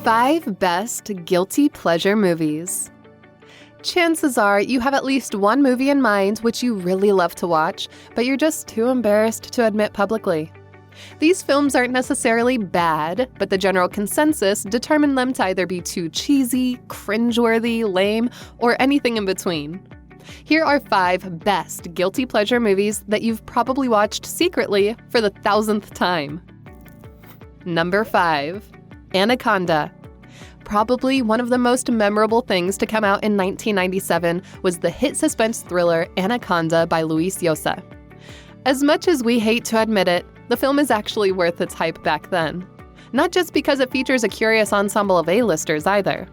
5 best guilty pleasure movies. Chances are you have at least one movie in mind which you really love to watch, but you're just too embarrassed to admit publicly. These films aren't necessarily bad, but the general consensus determined them to either be too cheesy, cringeworthy, lame, or anything in between. Here are 5 best guilty pleasure movies that you've probably watched secretly for the 1000th time. Number 5. Anaconda. Probably one of the most memorable things to come out in 1997 was the hit suspense thriller Anaconda by Luis Llosa. As much as we hate to admit it, the film is actually worth its hype back then. Not just because it features a curious ensemble of A-listers either.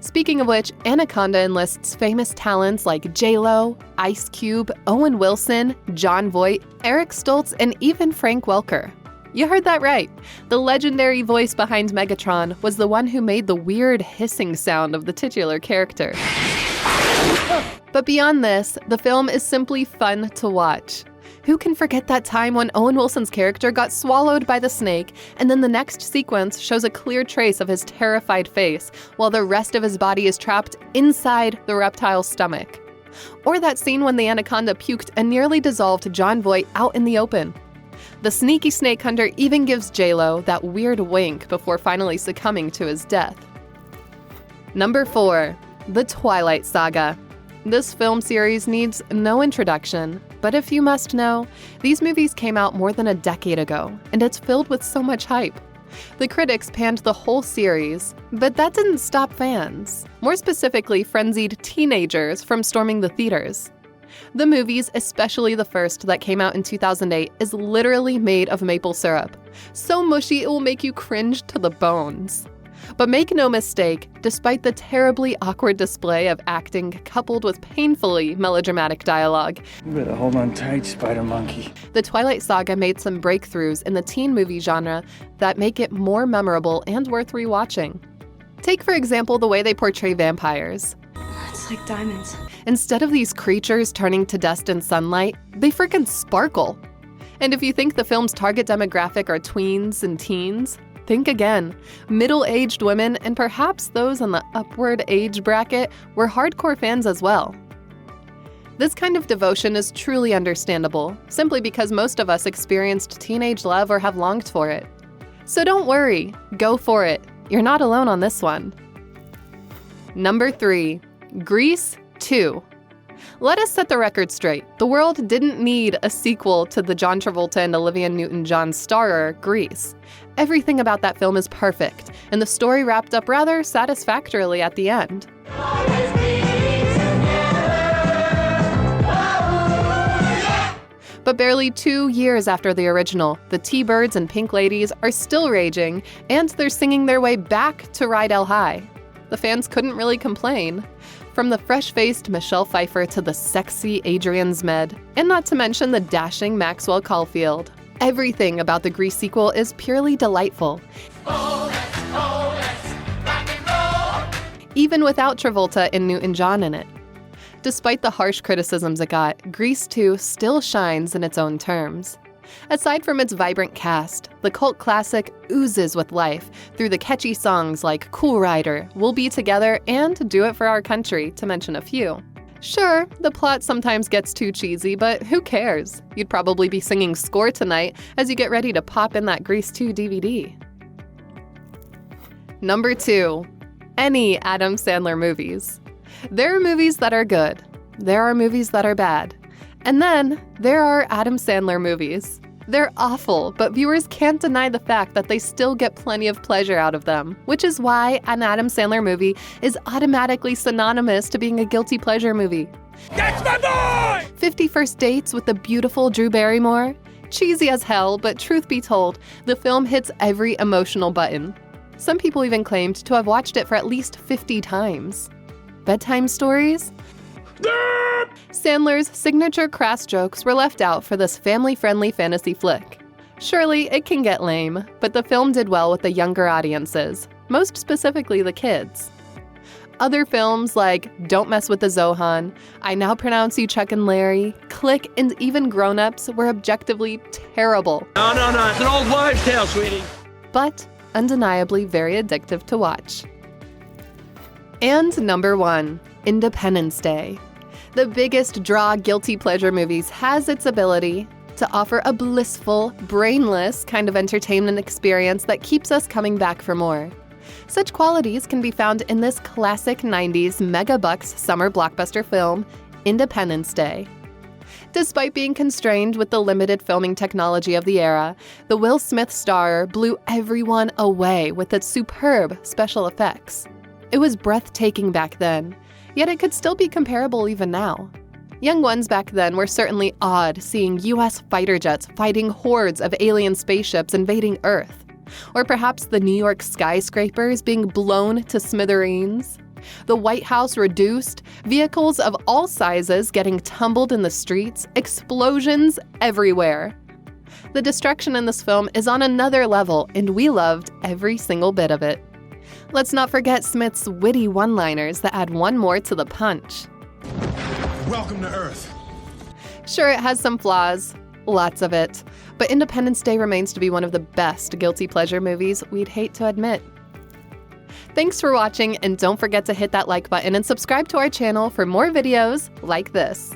Speaking of which, Anaconda enlists famous talents like J-Lo, Ice Cube, Owen Wilson, Jon Voight, Eric Stoltz, and even Frank Welker. You heard that right. The legendary voice behind Megatron was the one who made the weird hissing sound of the titular character. But beyond this, the film is simply fun to watch. Who can forget that time when Owen Wilson's character got swallowed by the snake, and then the next sequence shows a clear trace of his terrified face, while the rest of his body is trapped inside the reptile's stomach? Or that scene when the anaconda puked and nearly dissolved Jon Voight out in the open. The sneaky snake hunter even gives J-Lo that weird wink before finally succumbing to his death. Number 4. The Twilight Saga. This film series needs no introduction, but if you must know, these movies came out more than a decade ago, and it's filled with so much hype. The critics panned the whole series, but that didn't stop fans, more specifically frenzied teenagers, from storming the theaters. The movies, especially the first that came out in 2008, is literally made of maple syrup. So mushy it will make you cringe to the bones. But make no mistake, despite the terribly awkward display of acting coupled with painfully melodramatic dialogue, you better hold on tight, Spider Monkey. The Twilight Saga made some breakthroughs in the teen movie genre that make it more memorable and worth rewatching. Take, for example, the way they portray vampires. It's like diamonds. Instead of these creatures turning to dust in sunlight, they frickin' sparkle. And if you think the film's target demographic are tweens and teens, think again. Middle-aged women, and perhaps those in the upward age bracket, were hardcore fans as well. This kind of devotion is truly understandable, simply because most of us experienced teenage love or have longed for it. So don't worry, go for it. You're not alone on this one. Number 3. Grease 2. Let us set the record straight. The world didn't need a sequel to the John Travolta and Olivia Newton-John starrer, Grease. Everything about that film is perfect, and the story wrapped up rather satisfactorily at the end. But barely 2 years after the original, the T-Birds and Pink Ladies are still raging, and they're singing their way back to Rydell High. The fans couldn't really complain. From the fresh-faced Michelle Pfeiffer to the sexy Adrienne Zmed, and not to mention the dashing Maxwell Caulfield. Everything about the Grease sequel is purely delightful. Rock and roll. Even without Travolta and Newton-John in it. Despite the harsh criticisms it got, Grease 2 still shines in its own terms. Aside from its vibrant cast, the cult classic oozes with life through the catchy songs like Cool Rider, We'll Be Together, and Do It For Our Country, to mention a few. Sure, the plot sometimes gets too cheesy, but who cares? You'd probably be singing Score tonight as you get ready to pop in that Grease 2 DVD. Number 2. Any Adam Sandler movies. There are movies that are good. There are movies that are bad. And then there are Adam Sandler movies. They're awful, but viewers can't deny the fact that they still get plenty of pleasure out of them, which is why an Adam Sandler movie is automatically synonymous to being a guilty pleasure movie. That's my boy! 50 First Dates with the beautiful Drew Barrymore? Cheesy as hell, but truth be told, the film hits every emotional button. Some people even claimed to have watched it for at least 50 times. Bedtime Stories? Sandler's signature crass jokes were left out for this family-friendly fantasy flick. Surely, it can get lame, but the film did well with the younger audiences, most specifically the kids. Other films like Don't Mess with the Zohan, I Now Pronounce You Chuck and Larry, Click, and even Grown Ups were objectively terrible. No, it's an old wives' tale, sweetie. But undeniably very addictive to watch. And number 1, Independence Day. The biggest draw guilty pleasure movies has its ability to offer a blissful, brainless kind of entertainment experience that keeps us coming back for more. Such qualities can be found in this classic 90s mega-bucks summer blockbuster film, Independence Day. Despite being constrained with the limited filming technology of the era, the Will Smith star blew everyone away with its superb special effects. It was breathtaking back then, yet it could still be comparable even now. Young ones back then were certainly awed seeing U.S. fighter jets fighting hordes of alien spaceships invading Earth, or perhaps the New York skyscrapers being blown to smithereens, the White House reduced, vehicles of all sizes getting tumbled in the streets, explosions everywhere. The destruction in this film is on another level, and we loved every single bit of it. Let's not forget Smith's witty one-liners that add one more to the punch. Welcome to Earth. Sure, it has some flaws, lots of it, but Independence Day remains to be one of the best guilty pleasure movies we'd hate to admit. Thanks for watching, and don't forget to hit that like button and subscribe to our channel for more videos like this.